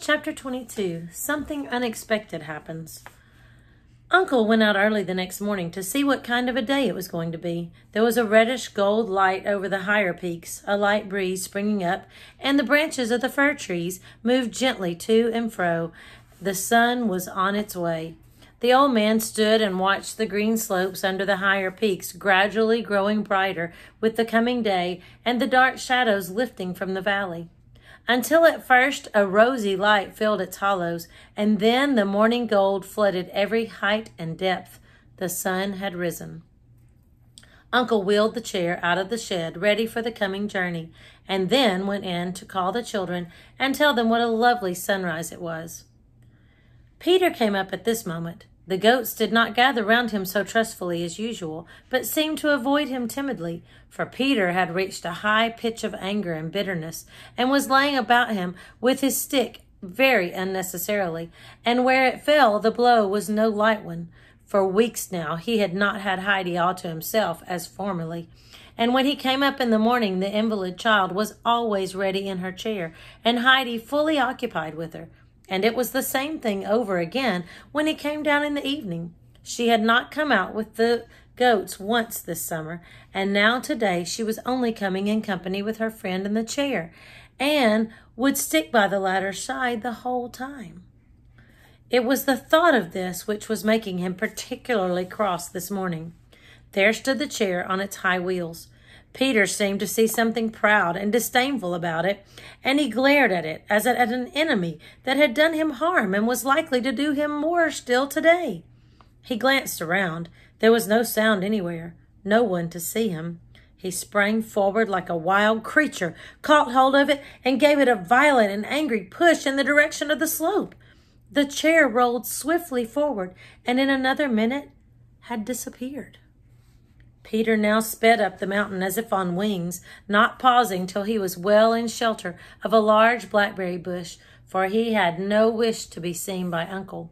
Chapter 22. Something unexpected happens. Uncle went out early the next morning to see what kind of a day it was going to be. There was a reddish gold light over the higher peaks, a light breeze springing up, and the branches of the fir trees moved gently to and fro. The sun was on its way. The old man stood and watched the green slopes under the higher peaks gradually growing brighter with the coming day and the dark shadows lifting from the valley, until at first a rosy light filled its hollows, and then the morning gold flooded every height and depth. The sun had risen. Uncle wheeled the chair out of the shed, ready for the coming journey, and then went in to call the children and tell them what a lovely sunrise it was. Peter came up at this moment. The goats did not gather round him so trustfully as usual, but seemed to avoid him timidly, for Peter had reached a high pitch of anger and bitterness, and was laying about him with his stick very unnecessarily, and where it fell the blow was no light one. For weeks now he had not had Heidi all to himself as formerly, and when he came up in the morning the invalid child was always ready in her chair, and Heidi fully occupied with her. And it was the same thing over again when he came down in the evening. She had not come out with the goats once this summer, and now today she was only coming in company with her friend in the chair, and would stick by the latter's side the whole time. It was the thought of this which was making him particularly cross this morning. There stood the chair on its high wheels. Peter seemed to see something proud and disdainful about it, and he glared at it as at an enemy that had done him harm and was likely to do him more still today. He glanced around. There was no sound anywhere, no one to see him. He sprang forward like a wild creature, caught hold of it, and gave it a violent and angry push in the direction of the slope. The chair rolled swiftly forward, and in another minute had disappeared. Peter now sped up the mountain as if on wings, not pausing till he was well in shelter of a large blackberry bush, for he had no wish to be seen by Uncle.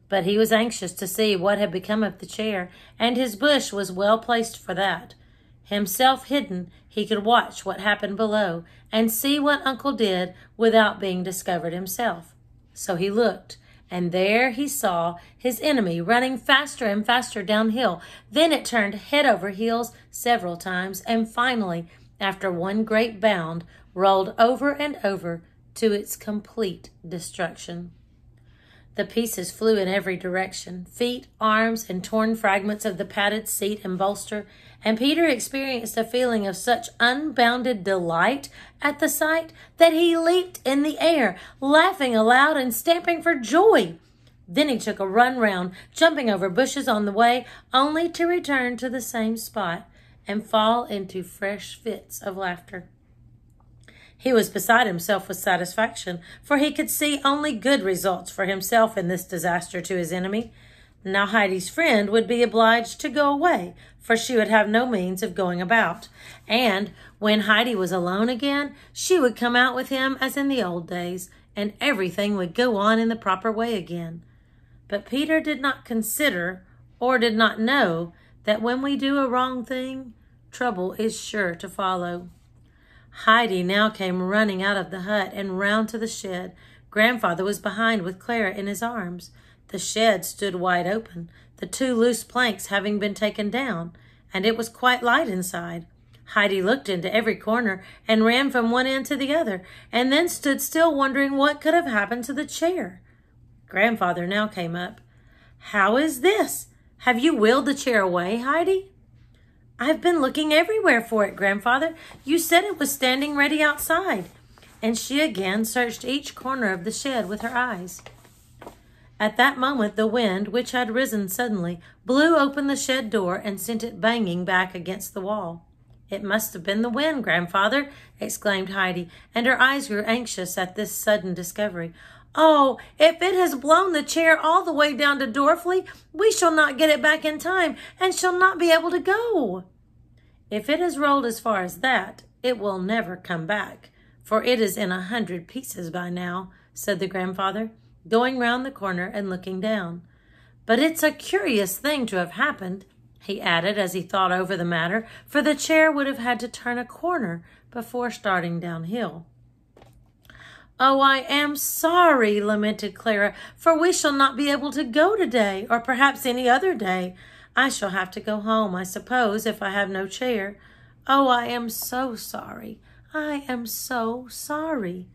But he was anxious to see what had become of the chair, and his bush was well placed for that. Himself hidden, he could watch what happened below, and see what Uncle did without being discovered himself. So he looked, and there he saw his enemy running faster and faster downhill. Then it turned head over heels several times, and finally, after one great bound, rolled over and over to its complete destruction. The pieces flew in every direction, feet, arms, and torn fragments of the padded seat and bolster, and Peter experienced a feeling of such unbounded delight at the sight that he leaped in the air, laughing aloud and stamping for joy. Then he took a run round, jumping over bushes on the way, only to return to the same spot and fall into fresh fits of laughter. He was beside himself with satisfaction, for he could see only good results for himself in this disaster to his enemy. Now Heidi's friend would be obliged to go away, for she would have no means of going about. And when Heidi was alone again, she would come out with him as in the old days, and everything would go on in the proper way again. But Peter did not consider, or did not know, that when we do a wrong thing, trouble is sure to follow. Heidi now came running out of the hut and round to the shed. Grandfather was behind with Clara in his arms. The shed stood wide open, the two loose planks having been taken down, and it was quite light inside. Heidi looked into every corner and ran from one end to the other, and then stood still wondering what could have happened to the chair. Grandfather now came up. "How is this? Have you wheeled the chair away, Heidi?" "I've been looking everywhere for it, Grandfather. You said it was standing ready outside." And she again searched each corner of the shed with her eyes. At that moment the wind, which had risen suddenly, blew open the shed door and sent it banging back against the wall. "It must have been the wind, Grandfather," exclaimed Heidi, and her eyes grew anxious at this sudden discovery. "Oh, if it has blown the chair all the way down to Dorfley, we shall not get it back in time and shall not be able to go." "If it has rolled as far as that, it will never come back, for it is in 100 pieces by now," said the grandfather, going round the corner and looking down. "But it's a curious thing to have happened," he added as he thought over the matter, for the chair would have had to turn a corner before starting downhill. Oh, I am sorry, lamented Clara, for we shall not be able to go today, or perhaps any other day. I shall have to go home, I suppose, if I have no chair. Oh, I am so sorry. I am so sorry.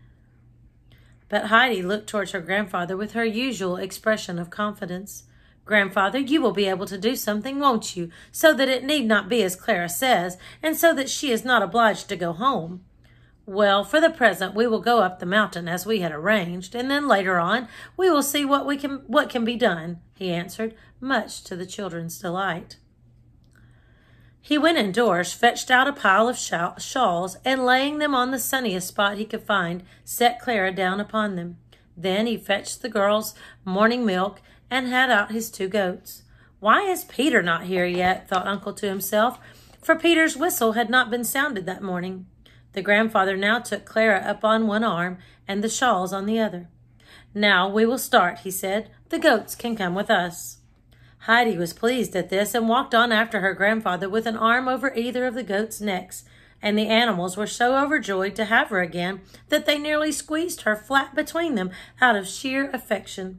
But Heidi looked towards her grandfather with her usual expression of confidence. Grandfather, you will be able to do something, won't you, so that it need not be as Clara says, and so that she is not obliged to go home? Well, for the present, we will go up the mountain as we had arranged, and then later on we will see what can be done, he answered, much to the children's delight. He went indoors, fetched out a pile of shawls, and laying them on the sunniest spot he could find, set Clara down upon them. Then he fetched the girls' morning milk and had out his 2 goats. Why is Peter not here yet? Thought Uncle to himself, for Peter's whistle had not been sounded that morning. The grandfather now took Clara up on one arm and the shawls on the other. Now we will start, he said. The goats can come with us. Heidi was pleased at this and walked on after her grandfather with an arm over either of the goats' necks, and the animals were so overjoyed to have her again that they nearly squeezed her flat between them out of sheer affection.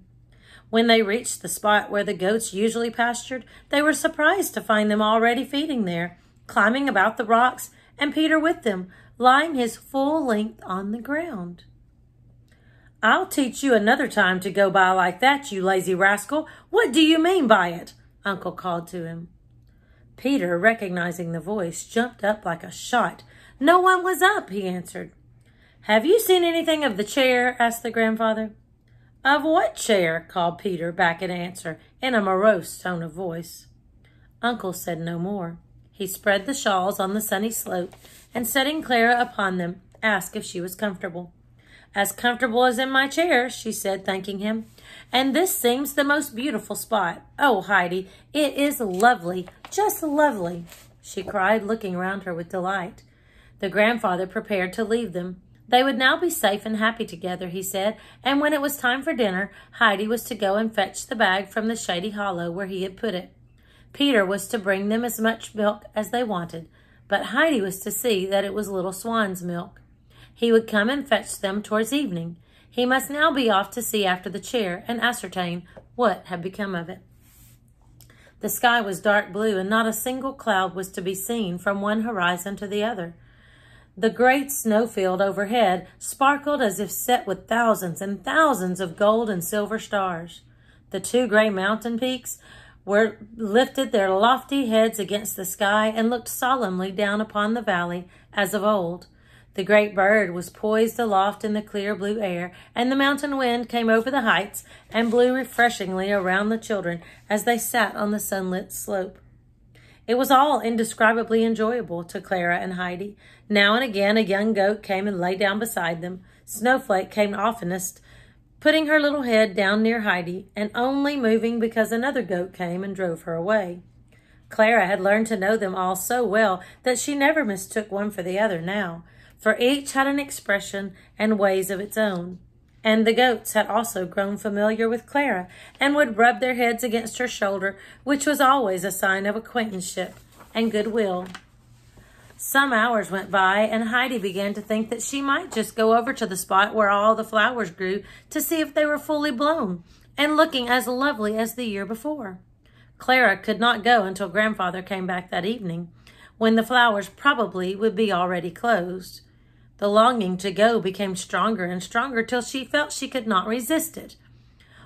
When they reached the spot where the goats usually pastured, they were surprised to find them already feeding there, climbing about the rocks, and Peter with them, lying his full length on the ground. I'll teach you another time to go by like that, you lazy rascal. What do you mean by it? Uncle called to him. Peter, recognizing the voice, jumped up like a shot. No one was up, he answered. Have you seen anything of the chair? Asked the grandfather. Of what chair? Called Peter back in answer, in a morose tone of voice. Uncle said no more. He spread the shawls on the sunny slope, and setting Clara upon them, asked if she was comfortable. As comfortable as in my chair, she said, thanking him. And this seems the most beautiful spot. Oh, Heidi, it is lovely, just lovely, she cried, looking around her with delight. The grandfather prepared to leave them. They would now be safe and happy together, he said, and when it was time for dinner, Heidi was to go and fetch the bag from the shady hollow where he had put it. Peter was to bring them as much milk as they wanted, but Heidi was to see that it was little swan's milk. He would come and fetch them towards evening. He must now be off to see after the chair and ascertain what had become of it. The sky was dark blue, and not a single cloud was to be seen from one horizon to the other. The great snowfield overhead sparkled as if set with thousands and thousands of gold and silver stars. The 2 gray mountain peaks lifted their lofty heads against the sky and looked solemnly down upon the valley as of old. The great bird was poised aloft in the clear blue air, and the mountain wind came over the heights and blew refreshingly around the children as they sat on the sunlit slope. It was all indescribably enjoyable to Clara and Heidi. Now and again a young goat came and lay down beside them. Snowflake came oftenest, putting her little head down near Heidi, and only moving because another goat came and drove her away. Clara had learned to know them all so well that she never mistook one for the other now, for each had an expression and ways of its own. And the goats had also grown familiar with Clara, and would rub their heads against her shoulder, which was always a sign of acquaintanceship and goodwill. Some hours went by, and Heidi began to think that she might just go over to the spot where all the flowers grew to see if they were fully blown and looking as lovely as the year before. Clara could not go until Grandfather came back that evening, when the flowers probably would be already closed. The longing to go became stronger and stronger till she felt she could not resist it.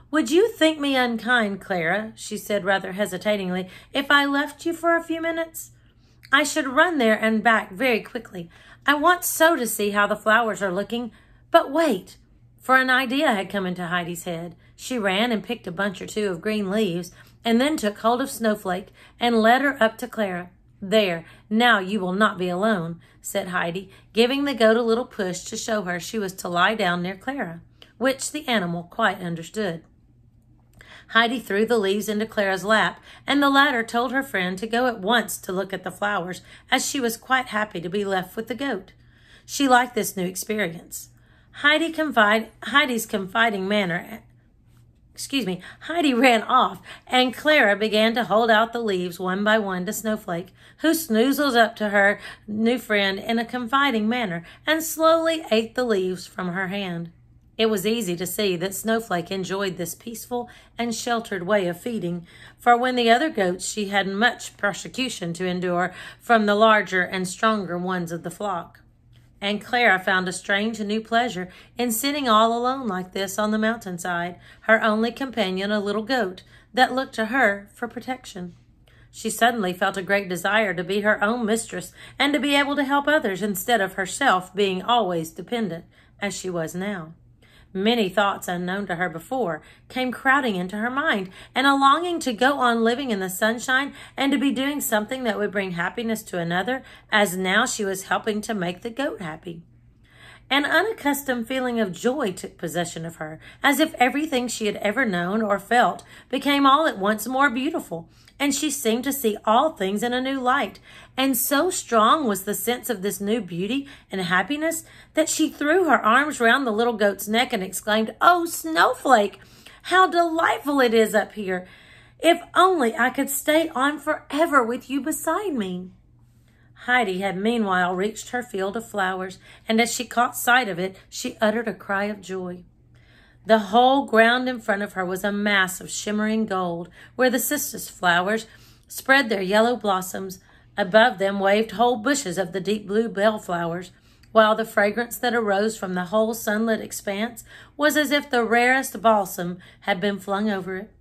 Would you think me unkind, Clara, she said rather hesitatingly, if I left you for a few minutes? I should run there and back very quickly. I want so to see how the flowers are looking. But wait, for an idea had come into Heidi's head. She ran and picked a bunch or 2 of green leaves, and then took hold of Snowflake and led her up to Clara. There, now you will not be alone, said Heidi, giving the goat a little push to show her she was to lie down near Clara, which the animal quite understood. Heidi threw the leaves into Clara's lap, and the latter told her friend to go at once to look at the flowers, as she was quite happy to be left with the goat. She liked this new experience. Heidi ran off, and Clara began to hold out the leaves one by one to Snowflake, who snoozled up to her new friend in a confiding manner and slowly ate the leaves from her hand. It was easy to see that Snowflake enjoyed this peaceful and sheltered way of feeding, for when the other goats she had much persecution to endure from the larger and stronger ones of the flock. And Clara found a strange and new pleasure in sitting all alone like this on the mountainside, her only companion a little goat that looked to her for protection. She suddenly felt a great desire to be her own mistress and to be able to help others instead of herself being always dependent, as she was now. Many thoughts unknown to her before came crowding into her mind, and a longing to go on living in the sunshine and to be doing something that would bring happiness to another, as now she was helping to make the goat happy. An unaccustomed feeling of joy took possession of her, as if everything she had ever known or felt became all at once more beautiful, and she seemed to see all things in a new light. And so strong was the sense of this new beauty and happiness that she threw her arms round the little goat's neck and exclaimed, "Oh, Snowflake, how delightful it is up here! If only I could stay on forever with you beside me." Heidi had meanwhile reached her field of flowers, and as she caught sight of it, she uttered a cry of joy. The whole ground in front of her was a mass of shimmering gold, where the cistus flowers spread their yellow blossoms. Above them waved whole bushes of the deep blue bellflowers, while the fragrance that arose from the whole sunlit expanse was as if the rarest balsam had been flung over it.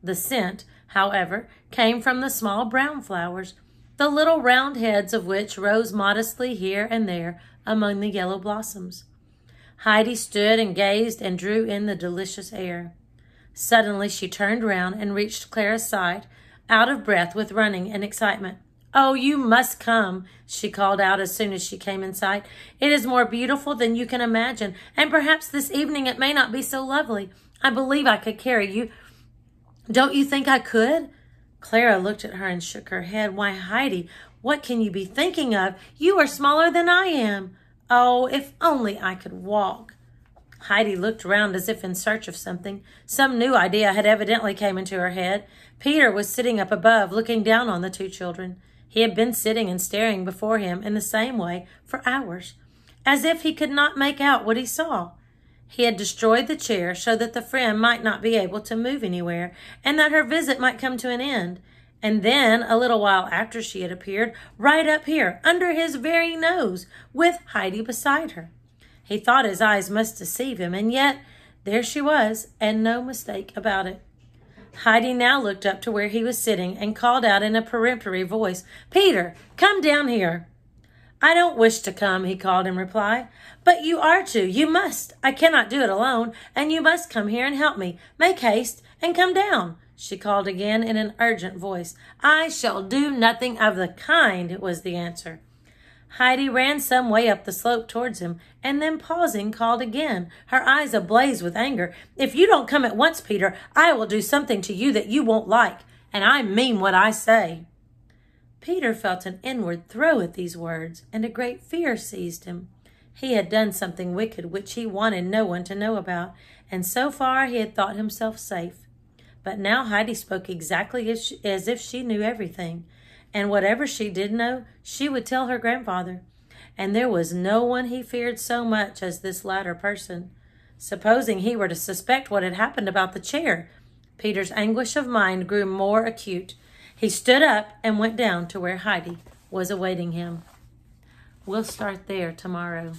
The scent, however, came from the small brown flowers, the little round heads of which rose modestly here and there among the yellow blossoms. Heidi stood and gazed and drew in the delicious air. Suddenly she turned round and reached Clara's side, out of breath with running and excitement. "Oh, you must come," she called out as soon as she came in sight. "It is more beautiful than you can imagine, and perhaps this evening it may not be so lovely. I believe I could carry you. Don't you think I could?" Clara looked at her and shook her head. "Why, Heidi, what can you be thinking of? You are smaller than I am." "Oh, if only I could walk." Heidi looked round as if in search of something. Some new idea had evidently came into her head. Peter was sitting up above, looking down on the two children. He had been sitting and staring before him in the same way for hours, as if he could not make out what he saw. He had destroyed the chair so that the friend might not be able to move anywhere, and that her visit might come to an end. And then, a little while after she had appeared, right up here, under his very nose, with Heidi beside her. He thought his eyes must deceive him, and yet there she was, and no mistake about it. Heidi now looked up to where he was sitting and called out in a peremptory voice, "Peter, come down here." "I don't wish to come," he called in reply. "But you are to. You must. I cannot do it alone, and you must come here and help me. Make haste and come down," she called again in an urgent voice. "I shall do nothing of the kind," was the answer. Heidi ran some way up the slope towards him, and then pausing, called again, her eyes ablaze with anger. "If you don't come at once, Peter, I will do something to you that you won't like, and I mean what I say." Peter felt an inward throe at these words, and a great fear seized him. He had done something wicked which he wanted no one to know about, and so far he had thought himself safe. But now Heidi spoke exactly as if she knew everything, and whatever she did know, she would tell her grandfather. And there was no one he feared so much as this latter person. Supposing he were to suspect what had happened about the chair, Peter's anguish of mind grew more acute. He stood up and went down to where Heidi was awaiting him. We'll start there tomorrow.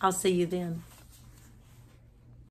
I'll see you then.